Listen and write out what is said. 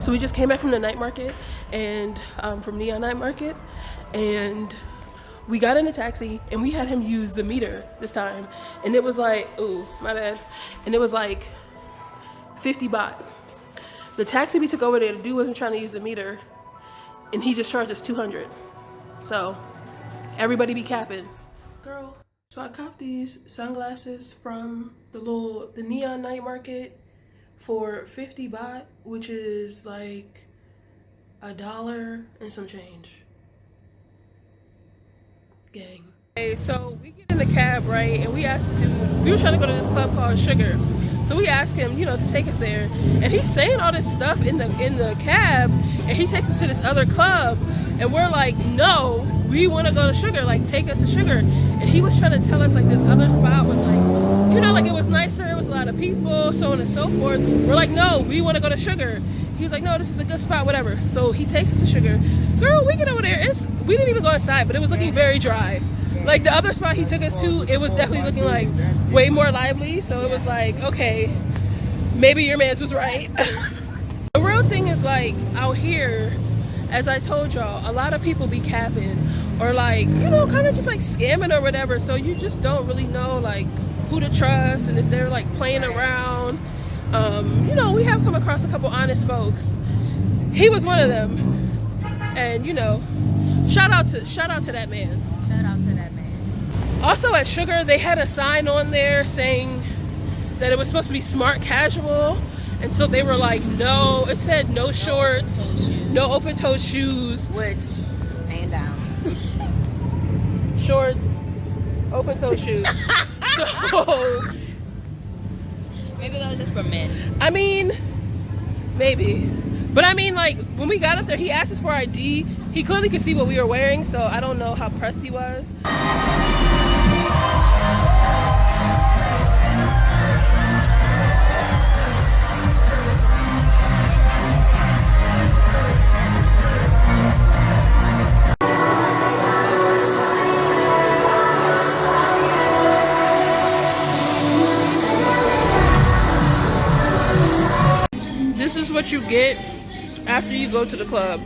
So we just came back from the night market and from Neon Night Market, and we got in a taxi and we had him use the meter this time, and it was like, ooh, my bad, and it was like 50 baht. The taxi we took over there, the dude wasn't trying to use the meter, and he just charged us 200. So everybody be capping, girl. So I copped these sunglasses from the Neon Night Market for 50 baht, which is like $1 and some change. Gang. Okay, so we get in the cab, right? And we asked the dude, we were trying to go to this club called Sugar. So we asked him, you know, to take us there. And he's saying all this stuff in the cab, and he takes us to this other club. And we're like, no, we want to go to Sugar, like take us to Sugar. And he was trying to tell us like this other spot was like, you know, like it was nicer, it was a lot of people, so on and so forth. We're like, no, we want to go to Sugar. He was like, no, this is a good spot, whatever. So he takes us to Sugar. Girl, we get over there, we didn't even go inside, but it was looking very dry. Like the other spot he took us to, it was definitely looking like way more lively. So it was like, okay, maybe your man's was right. The real thing is like out here, as I told y'all, a lot of people be capping or like, you know, kind of just like scamming or whatever. So you just don't really know like who to trust and if they're like playing around. You know, we have come across a couple honest folks. He was one of them. And you know, shout out to that man. Shout out to that man. Also at Sugar, they had a sign on there saying that it was supposed to be smart casual. And so they were like, no, it said no shorts, no open-toed shoes. Which, ain't down. Shorts, open-toed shoes. So, maybe that was just for men. I mean, maybe. But I mean, like, when we got up there, he asked us for ID. He clearly could see what we were wearing, so I don't know how pressed he was. This is what you get after you go to the club.